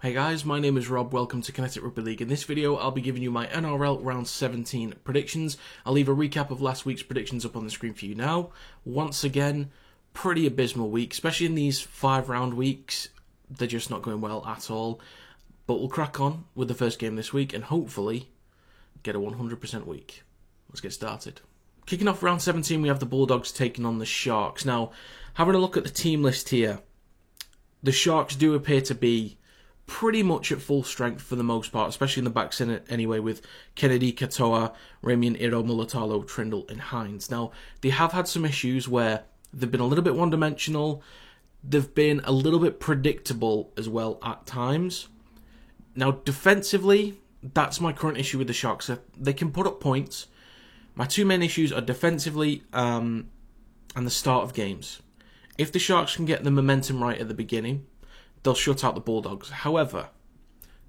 Hey guys, my name is Rob, welcome to Kinetic Rugby League. In this video, I'll be giving you my NRL Round 17 predictions. I'll leave a recap of last week's predictions up on the screen for you now. Once again, pretty abysmal week, especially in these 5-round weeks. They're just not going well at all. But we'll crack on with the first game this week and hopefully get a 100% week. Let's get started. Kicking off round 17, we have the Bulldogs taking on the Sharks. Now, having a look at the team list here, the Sharks do appear to be pretty much at full strength for the most part, especially in the back centre anyway, with Kennedy, Katoa, Ramien, Iro, Mulatalo, Trindle and Hines. Now, they have had some issues where they've been a little bit one-dimensional, they've been a little bit predictable as well at times. Now, defensively, that's my current issue with the Sharks. They can put up points. My two main issues are defensively and the start of games. If the Sharks can get the momentum right at the beginning, they'll shut out the Bulldogs. However,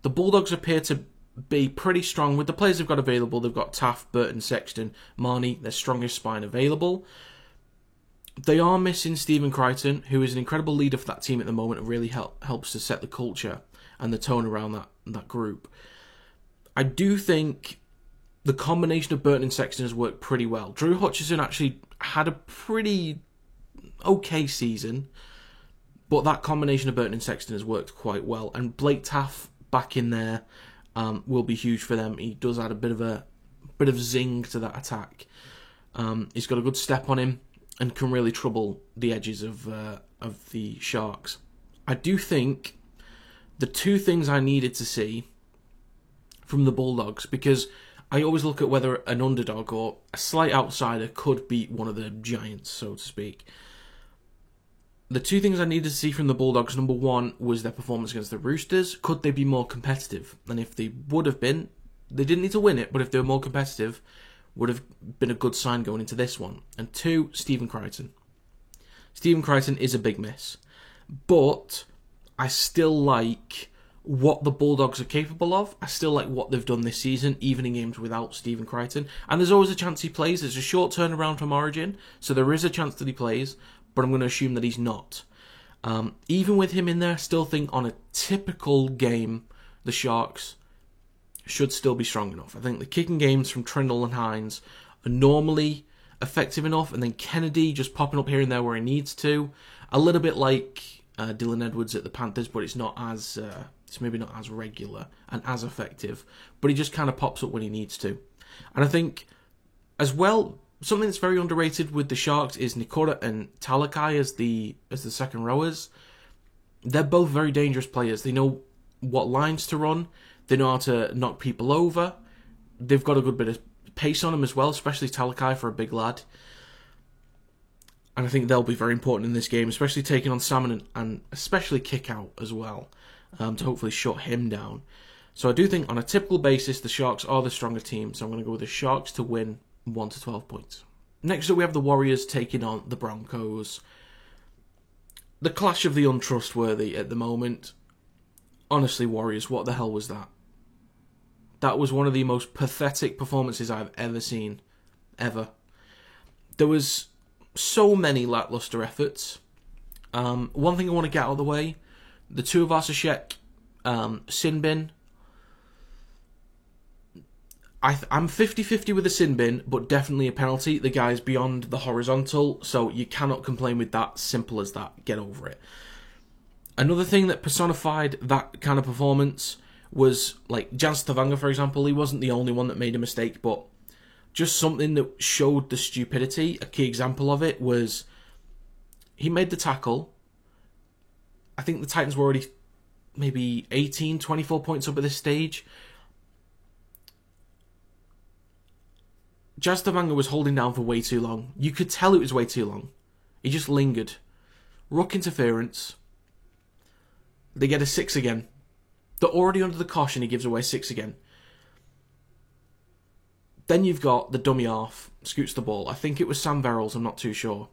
the Bulldogs appear to be pretty strong with the players they've got available. They've got Taaffe, Burton, Sexton, Marnie, their strongest spine available. They are missing Stephen Crichton, who is an incredible leader for that team at the moment and really helps to set the culture and the tone around that group. I do think the combination of Burton and Sexton has worked pretty well. Drew Hutchison actually had a pretty okay season, but that combination of Burton and Sexton has worked quite well. And Blake Taaffe back in there will be huge for them. He does add a bit of zing to that attack. He's got a good step on him and can really trouble the edges of the Sharks. I do think the two things I needed to see from the Bulldogs, because I always look at whether an underdog or a slight outsider could beat one of the giants, so to speak. The two things I needed to see from the Bulldogs, number one, was their performance against the Roosters. Could they be more competitive? And if they would have been, they didn't need to win it, but if they were more competitive, would have been a good sign going into this one. And two, Stephen Crichton. Stephen Crichton is a big miss. But I still like what the Bulldogs are capable of. I still like what they've done this season, even in games without Stephen Crichton. And there's always a chance he plays. There's a short turnaround from Origin, so there is a chance that he plays, but I'm going to assume that he's not. Even with him in there, I still think on a typical game, the Sharks should still be strong enough. I think the kicking games from Trindle and Hines are normally effective enough, and then Kennedy just popping up here and there where he needs to. A little bit like Dylan Edwards at the Panthers, but it's not as it's maybe not as regular and as effective, but he just kind of pops up when he needs to. And I think as well, something that's very underrated with the Sharks is Nikora and Talakai as the second rowers. They're both very dangerous players. They know what lines to run. They know how to knock people over. They've got a good bit of pace on them as well, especially Talakai for a big lad. And I think they'll be very important in this game, especially taking on Salmon and especially kick out as well, to hopefully shut him down. So I do think on a typical basis, the Sharks are the stronger team. So I'm going to go with the Sharks to win 1 to 12 points. Next up, we have the Warriors taking on the Broncos. The clash of the untrustworthy at the moment. Honestly, Warriors, what the hell was that? That was one of the most pathetic performances I've ever seen. Ever. There was so many lackluster efforts. One thing I want to get out of the way, the Tuivasa-Sheck sin bin. I'm 50-50 with the sin bin, but definitely a penalty. The guy's beyond the horizontal, so you cannot complain with that. Simple as that. Get over it. Another thing that personified that kind of performance was, like, Jan Stavanger, for example. He wasn't the only one that made a mistake, but just something that showed the stupidity. A key example of it was he made the tackle. I think the Titans were already maybe 18, 24 points up at this stage. Jan Stavanger was holding down for way too long. You could tell it was way too long. He just lingered. Ruck interference. They get a 6 again. They're already under the cosh and he gives away 6 again. Then you've got the dummy half, scoots the ball. I think it was Sam Verrills, I'm not too sure.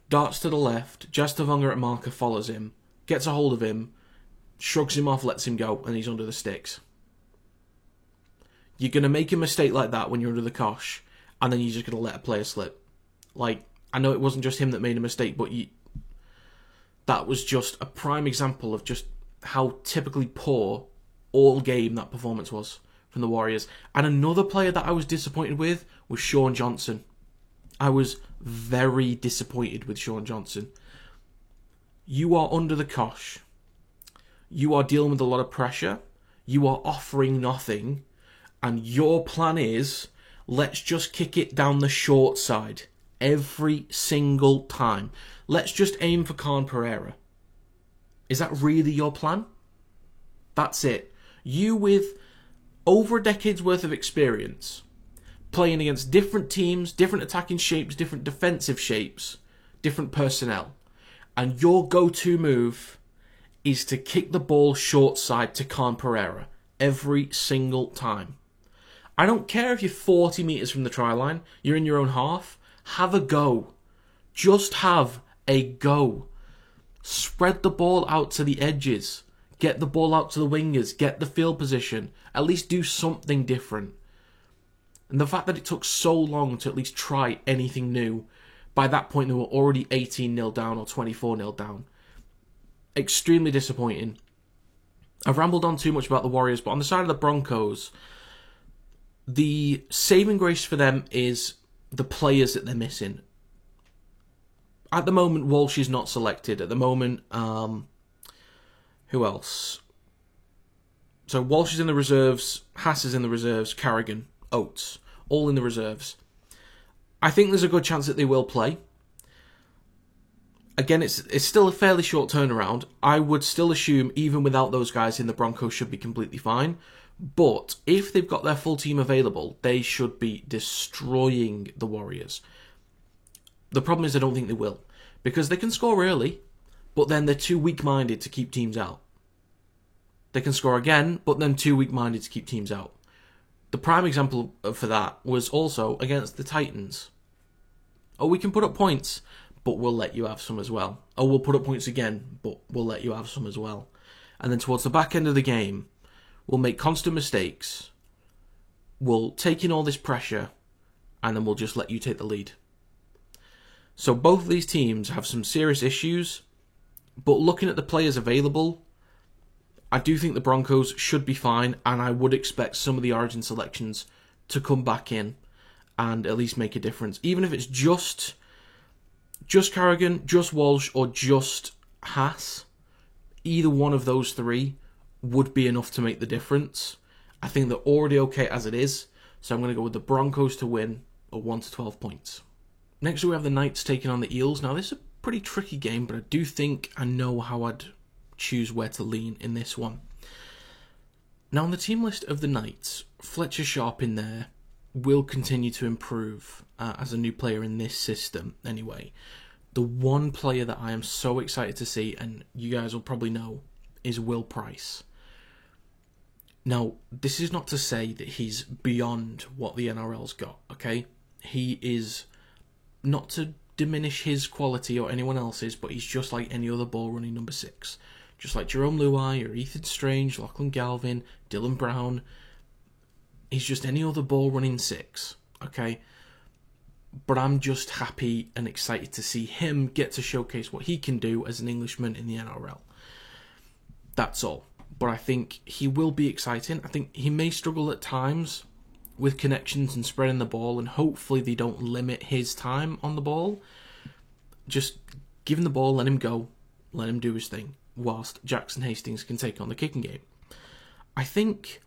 Darts to the left, Jan Stavanger at marker follows him, gets a hold of him, shrugs him off, lets him go, and he's under the sticks. You're going to make a mistake like that when you're under the cosh, and then you're just going to let a player slip. Like, I know it wasn't just him that made a mistake, but that was just a prime example of just how typically poor all game that performance was from the Warriors. And another player that I was disappointed with was Sean Johnson. I was very disappointed with Sean Johnson. You are under the cosh. You are dealing with a lot of pressure. You are offering nothing. And your plan is, let's just kick it down the short side every single time. Let's just aim for Khan Pereira. Is that really your plan? That's it. You with over a decade's worth of experience, playing against different teams, different attacking shapes, different defensive shapes, different personnel. And your go-to move is to kick the ball short side to Khan Pereira every single time. I don't care if you're 40 metres from the try line, you're in your own half, have a go. Just have a go. Spread the ball out to the edges. Get the ball out to the wingers. Get the field position. At least do something different. And the fact that it took so long to at least try anything new, by that point they were already 18-0 down or 24-0 down. Extremely disappointing. I've rambled on too much about the Warriors, but on the side of the Broncos, the saving grace for them is the players that they're missing. At the moment, Walsh is not selected. At the moment, who else? So Walsh is in the reserves, Haas is in the reserves, Carrigan, Oates, all in the reserves. I think there's a good chance that they will play. Again, it's still a fairly short turnaround. I would still assume, even without those guys in, the Broncos should be completely fine. But if they've got their full team available, they should be destroying the Warriors. The problem is I don't think they will. Because they can score early, but then they're too weak-minded to keep teams out. They can score again, but then too weak-minded to keep teams out. The prime example for that was also against the Titans. Oh, we can put up points, but we'll let you have some as well. Oh, we'll put up points again, but we'll let you have some as well. And then towards the back end of the game, we'll make constant mistakes. We'll take in all this pressure, and then we'll just let you take the lead. So both of these teams have some serious issues, but looking at the players available, I do think the Broncos should be fine, and I would expect some of the Origin selections to come back in and at least make a difference. Even if it's just Carrigan, just Walsh, or just Haas, either one of those three would be enough to make the difference. I think they're already okay as it is, so I'm going to go with the Broncos to win at 1-12 points. Next we have the Knights taking on the Eels. Now this is a pretty tricky game, but I do think I know how I'd choose where to lean in this one. Now on the team list of the Knights, Fletcher Sharp in there will continue to improve as a new player in this system anyway. The one player that I am so excited to see, and you guys will probably know, is Will Price. Now, this is not to say that he's beyond what the NRL's got, okay? He is, not to diminish his quality or anyone else's, but he's just like any other ball running number 6. Just like Jerome Luai or Ethan Strange, Lachlan Galvin, Dylan Brown. He's just any other ball running 6, okay? But I'm just happy and excited to see him get to showcase what he can do as an Englishman in the NRL. That's all. But I think he will be exciting. I think he may struggle at times with connections and spreading the ball, and hopefully they don't limit his time on the ball. Just give him the ball, let him go, let him do his thing, whilst Jackson Hastings can take on the kicking game. I think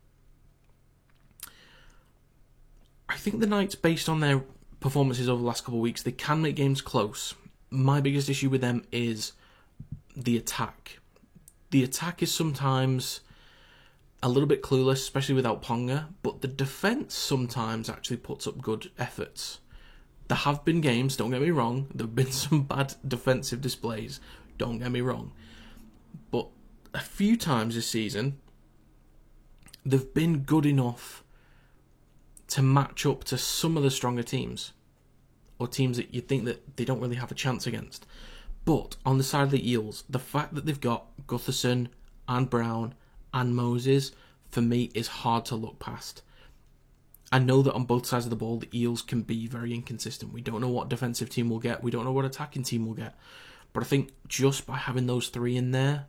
the Knights, based on their performances over the last couple of weeks, they can make games close. My biggest issue with them is the attack. The attack is sometimes a little bit clueless, especially without Ponga, but the defence sometimes actually puts up good efforts. There have been games, don't get me wrong, there have been some bad defensive displays, don't get me wrong, but a few times this season, they've been good enough to match up to some of the stronger teams, or teams that you think that they don't really have a chance against. But on the side of the Eels, the fact that they've got Gutherson and Brown and Moses, for me, is hard to look past. I know that on both sides of the ball, the Eels can be very inconsistent. We don't know what defensive team we'll get. We don't know what attacking team we'll get. But I think just by having those three in there,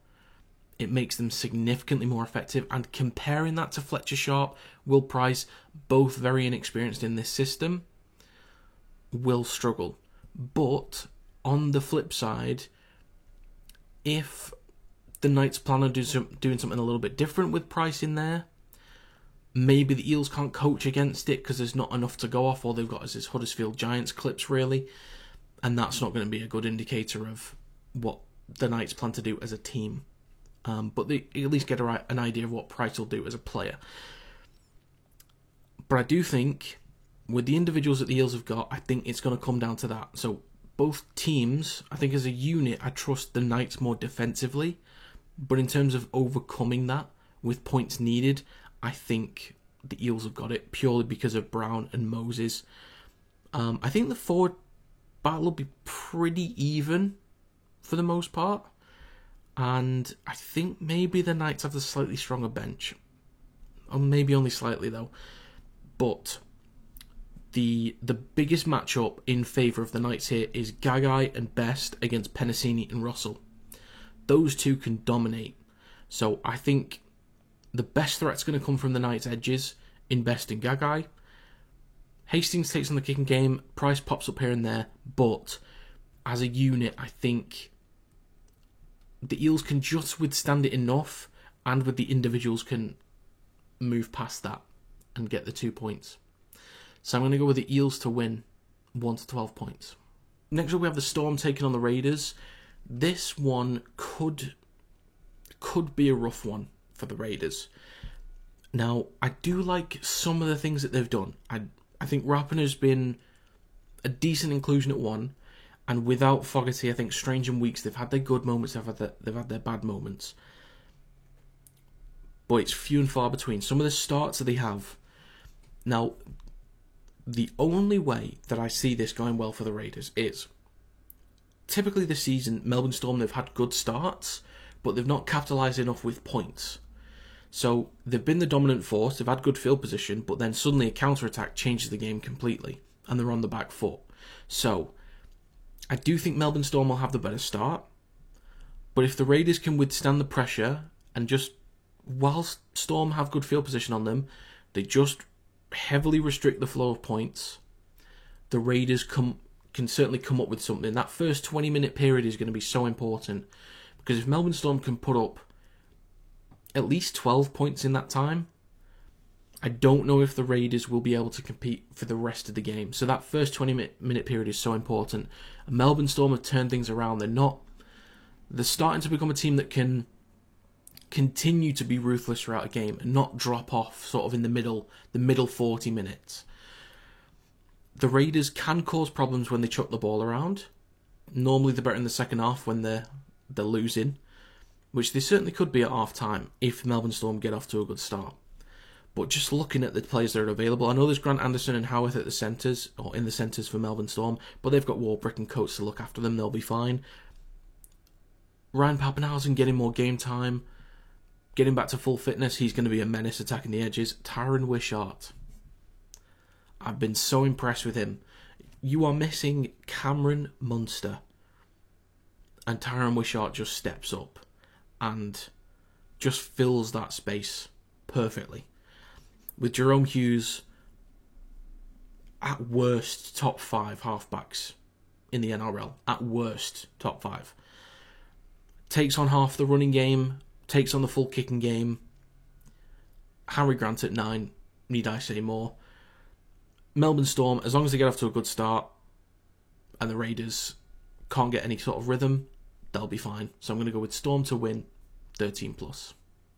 it makes them significantly more effective. And comparing that to Fletcher Sharp, Will Price, both very inexperienced in this system, will struggle. But on the flip side, if the Knights plan on doing something a little bit different with Price in there, maybe the Eels can't coach against it because there's not enough to go off. All they've got is this Huddersfield Giants clips, really. And that's not going to be a good indicator of what the Knights plan to do as a team. But they at least get an idea of what Price will do as a player. But I do think, with the individuals that the Eels have got, I think it's going to come down to that. So both teams, I think as a unit, I trust the Knights more defensively. But in terms of overcoming that with points needed, I think the Eels have got it purely because of Brown and Moses. I think the forward battle will be pretty even for the most part. And I think maybe the Knights have the slightly stronger bench. Or maybe only slightly though. But the biggest matchup in favour of the Knights here is Gagai and Best against Penasini and Russell. Those two can dominate. So I think the best threat's going to come from the Knights' edges in Best and Gagai. Hastings takes on the kicking game. Price pops up here and there. But as a unit, I think the Eels can just withstand it enough, and with the individuals can move past that and get the 2 points. So I'm going to go with the Eels to win 1 to 12 points. Next up we have the Storm taking on the Raiders. This one could be a rough one for the Raiders. Now, I do like some of the things that they've done. I think Rapinoe's been a decent inclusion at one, and without Fogarty, I think Strange and Weeks, they've had their good moments, they've had their bad moments. But it's few and far between. Some of the starts that they have. Now, the only way that I see this going well for the Raiders is, typically this season, Melbourne Storm, they've had good starts, but they've not capitalised enough with points. So they've been the dominant force, they've had good field position, but then suddenly a counter-attack changes the game completely, and they're on the back foot. So I do think Melbourne Storm will have the better start, but if the Raiders can withstand the pressure, and just, whilst Storm have good field position on them, they just heavily restrict the flow of points, the Raiders can certainly come up with something. That first 20-minute period is going to be so important, because if Melbourne Storm can put up at least 12 points in that time, I don't know if the Raiders will be able to compete for the rest of the game. So that first 20-minute period is so important. And Melbourne Storm have turned things around. They're starting to become a team that can continue to be ruthless throughout a game and not drop off sort of in the middle 40 minutes. The Raiders can cause problems when they chuck the ball around. Normally they're better in the second half when they're losing, which they certainly could be at half time if Melbourne Storm get off to a good start. But just looking at the players that are available, I know there's Grant Anderson and Howarth at the centres, or in the centres for Melbourne Storm, but they've got Warbrick and Coates to look after them, they'll be fine. Ryan Pappenhausen getting more game time, getting back to full fitness, he's going to be a menace attacking the edges. Tyron Wishart, I've been so impressed with him. You are missing Cameron Munster, and Tyron Wishart just steps up and just fills that space perfectly. With Jerome Hughes, at worst, top 5 halfbacks in the NRL. At worst, top 5. Takes on half the running game, takes on the full kicking game. Harry Grant at 9, need I say more? Melbourne Storm, as long as they get off to a good start and the Raiders can't get any sort of rhythm, they'll be fine. So I'm going to go with Storm to win 13+.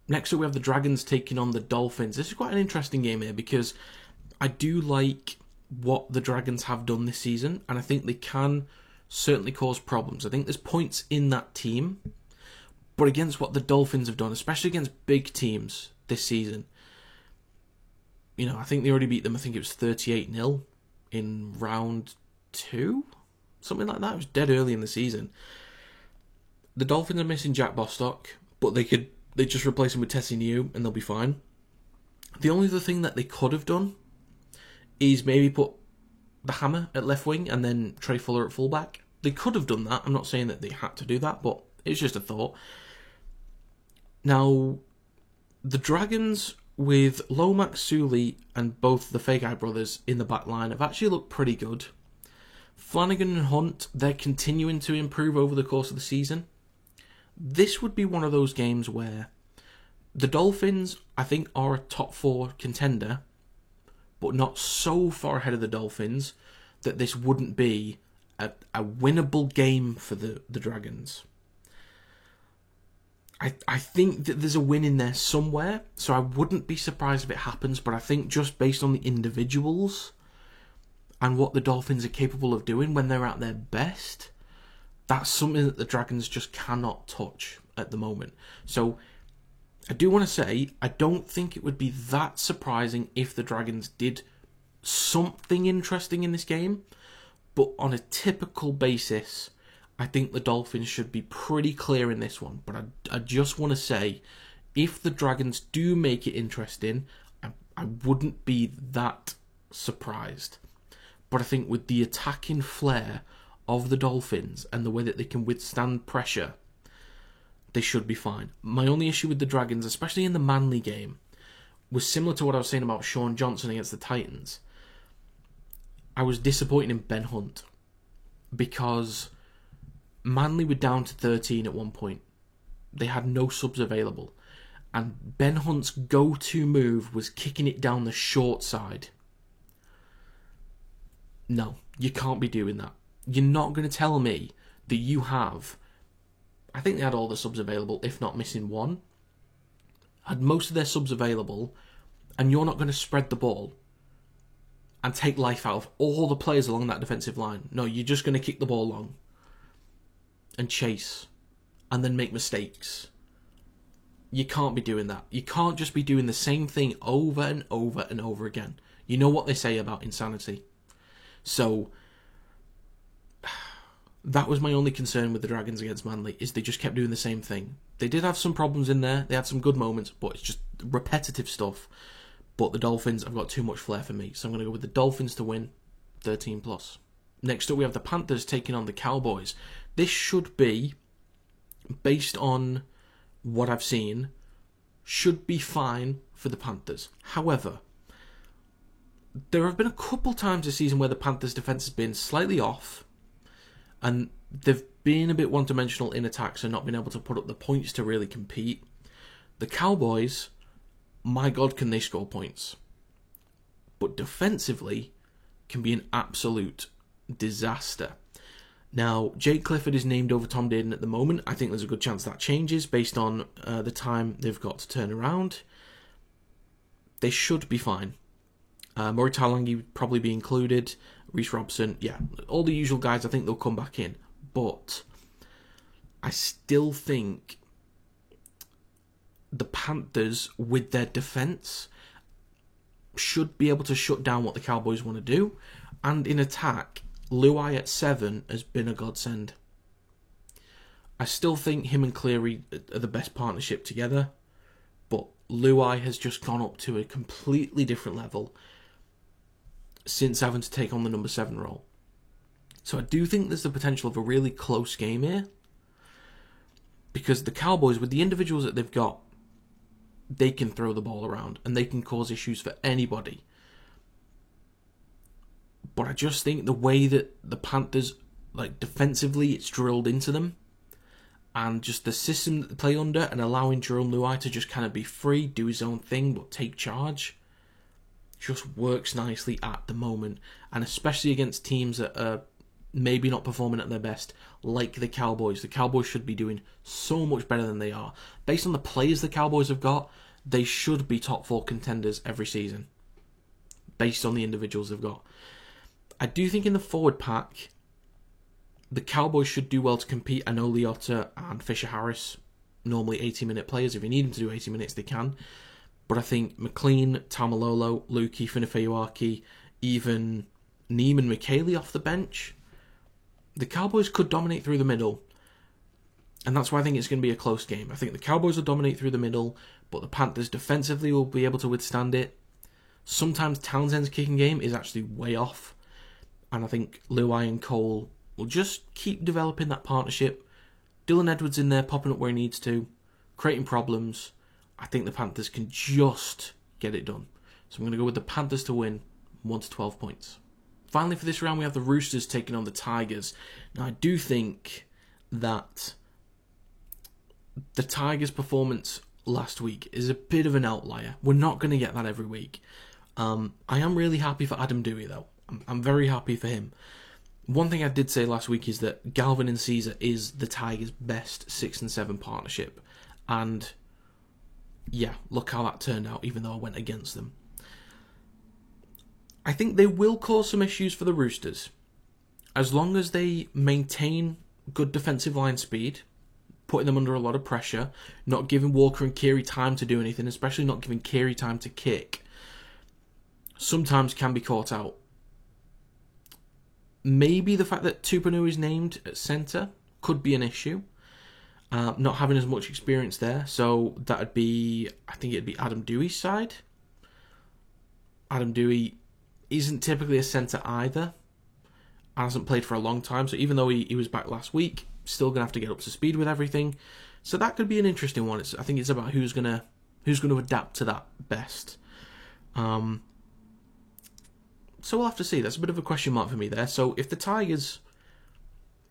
Next up we have the Dragons taking on the Dolphins. This is quite an interesting game here because I do like what the Dragons have done this season, and I think they can certainly cause problems. I think there's points in that team, but against what the Dolphins have done, especially against big teams this season, you know, I think they already beat them, I think it was 38-0 in round 2? Something like that. It was dead early in the season. The Dolphins are missing Jack Bostock, but they just replace him with Tessie Niu and they'll be fine. The only other thing that they could have done is maybe put the Hammer at left wing and then Trey Fuller at fullback. They could have done that. I'm not saying that they had to do that, but it's just a thought. Now, the Dragons with Lomax, Sully, and both the Fagai brothers in the back line have actually looked pretty good. Flanagan and Hunt, they're continuing to improve over the course of the season. This would be one of those games where the Dolphins, I think, are a top 4 contender, but not so far ahead of the Dolphins that this wouldn't be a winnable game for the Dragons. I think that there's a win in there somewhere, so I wouldn't be surprised if it happens, but I think just based on the individuals and what the Dolphins are capable of doing when they're at their best, that's something that the Dragons just cannot touch at the moment. So I do want to say, I don't think it would be that surprising if the Dragons did something interesting in this game, but on a typical basis, I think the Dolphins should be pretty clear in this one. But I just want to say, if the Dragons do make it interesting, I wouldn't be that surprised. But I think with the attacking flair of the Dolphins and the way that they can withstand pressure, they should be fine. My only issue with the Dragons, especially in the Manly game, was similar to what I was saying about Sean Johnson against the Titans. I was disappointed in Ben Hunt because Manly were down to 13 at one point. They had no subs available. And Ben Hunt's go-to move was kicking it down the short side. No, you can't be doing that. You're not going to tell me that you have... I think they had all the subs available, if not missing one. Had most of their subs available, and you're not going to spread the ball and take life out of all the players along that defensive line. No, you're just going to kick the ball long and chase and then make mistakes. You can't be doing that. You can't just be doing the same thing over and over and over again. You know what they say about insanity. So that was my only concern with the Dragons against Manly, is they just kept doing the same thing. They did have some problems in there. They had some good moments, but it's just repetitive stuff. But the Dolphins have got too much flair for me. So I'm going to go with the Dolphins to win, 13+. Next up, we have the Panthers taking on the Cowboys. This should be, based on what I've seen, should be fine for the Panthers. However, there have been a couple times this season where the Panthers' defence has been slightly off, and they've been a bit one-dimensional in attacks and not been able to put up the points to really compete. The Cowboys, my God, can they score points? But defensively, can be an absolute disaster. Now, Jake Clifford is named over Tom Dearden at the moment. I think there's a good chance that changes based on the time they've got to turn around. They should be fine. Murray Talangi would probably be included. Reece Robson, yeah, all the usual guys, I think they'll come back in. But I still think the Panthers, with their defence, should be able to shut down what the Cowboys want to do. And in attack, Luai at 7 has been a godsend. I still think him and Cleary are the best partnership together, but Luai has just gone up to a completely different level since having to take on the number 7 role. So I do think there's the potential of a really close game here, because the Cowboys, with the individuals that they've got, they can throw the ball around and they can cause issues for anybody. But I just think the way that the Panthers, like defensively, it's drilled into them, and just the system that they play under, and allowing Jerome Luai to just kind of be free, do his own thing, but take charge, just works nicely at the moment. And especially against teams that are maybe not performing at their best, like the Cowboys. The Cowboys should be doing so much better than they are. Based on the players the Cowboys have got, they should be top 4 contenders every season, based on the individuals they've got. I do think in the forward pack, the Cowboys should do well to compete. I know Leota and Fisher-Harris, normally 80-minute players. If you need them to do 80 minutes, they can. But I think McLean, Taumalolo, Lukey, Finifeyuaki, even Neiman McKaylee off the bench, the Cowboys could dominate through the middle. And that's why I think it's going to be a close game. I think the Cowboys will dominate through the middle, but the Panthers defensively will be able to withstand it. Sometimes Townsend's kicking game is actually way off. And I think Luai and Cole will just keep developing that partnership. Dylan Edwards in there, popping up where he needs to. creating problems. I think the Panthers can just get it done. So I'm going to go with the Panthers to win 1 to 12 points. Finally, for this round, we have the Roosters taking on the Tigers. Now, I do think that the Tigers' performance last week is a bit of an outlier. We're not going to get that every week. I am really happy for Adam Doueihi, though. I'm very happy for him. One thing I did say last week is that Galvin and Caesar is the Tigers' best 6 and 7 partnership. And yeah, look how that turned out, even though I went against them. I think they will cause some issues for the Roosters. As long as they maintain good defensive line speed, putting them under a lot of pressure, not giving Walker and Keary time to do anything, especially not giving Keary time to kick, sometimes can be caught out. Maybe the fact that Tupouniua is named at centre could be an issue. Not having as much experience there, so that would be, I think it'd be Adam Doueihi's side. Adam Doueihi isn't typically a centre either. Hasn't played for a long time, so even though he was back last week, still going to have to get up to speed with everything. So that could be an interesting one. I think it's about who's going to adapt to that best. So we'll have to see. That's a bit of a question mark for me there. So if the Tigers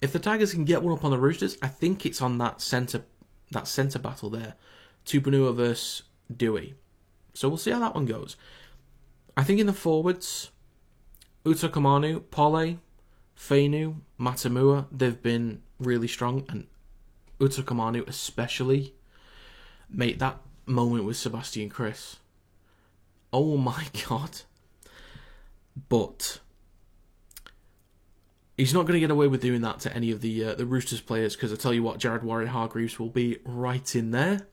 can get one up on the Roosters, I think it's on that centre battle there. Tupouniua versus Doueihi. So we'll see how that one goes. I think in the forwards, Utoikamanu, Pole, Fainu, Matamua, they've been really strong, and Utoikamanu especially. Mate, that moment with Sebastian Kris. Oh my god. But he's not going to get away with doing that to any of the Roosters players, because I tell you what, Jared Warrior-Hargreaves will be right in there,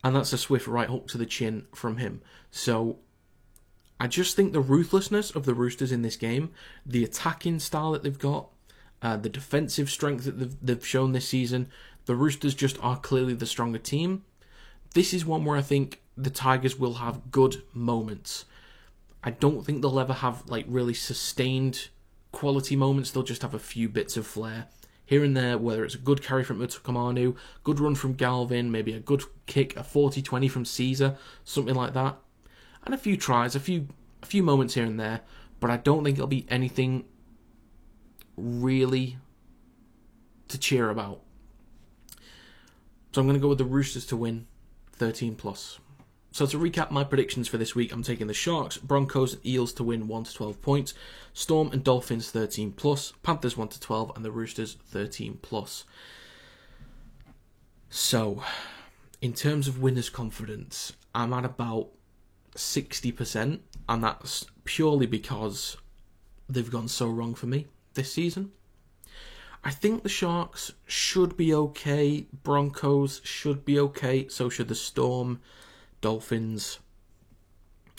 and that's a swift right hook to the chin from him. So I just think the ruthlessness of the Roosters in this game, the attacking style that they've got, the defensive strength that they've shown this season, the Roosters just are clearly the stronger team. This is one where I think the Tigers will have good moments. I don't think they'll ever have like really sustained quality moments. They'll just have a few bits of flair here and there, whether it's a good carry from Utoikamanu, good run from Galvin, maybe a good kick, a 40-20 from Caesar, something like that. And a few tries, a few moments here and there, but I don't think it'll be anything really to cheer about. So I'm going to go with the Roosters to win 13+. So to recap my predictions for this week, I'm taking the Sharks, Broncos, and Eels to win 1 to 12 points, Storm and Dolphins 13+, Panthers 1 to 12, and the Roosters 13+. So, in terms of winners' confidence, I'm at about 60%, and that's purely because they've gone so wrong for me this season. I think the Sharks should be okay, Broncos should be okay, so should the Storm, Dolphins,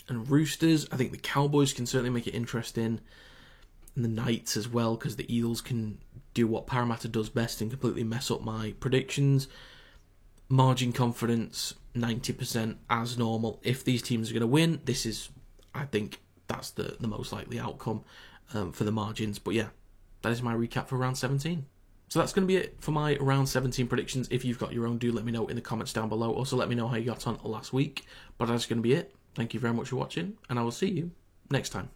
and Roosters. I think the Cowboys can certainly make it interesting, and the Knights as well, because the Eels can do what Parramatta does best and completely mess up my predictions. Margin confidence, 90% as normal. If these teams are going to win, I think that's the most likely outcome for the margins. But yeah, that is my recap for round 17. So that's going to be it for my round 17 predictions. If you've got your own, do let me know in the comments down below. Also, let me know how you got on last week. But that's going to be it. Thank you very much for watching, and I will see you next time.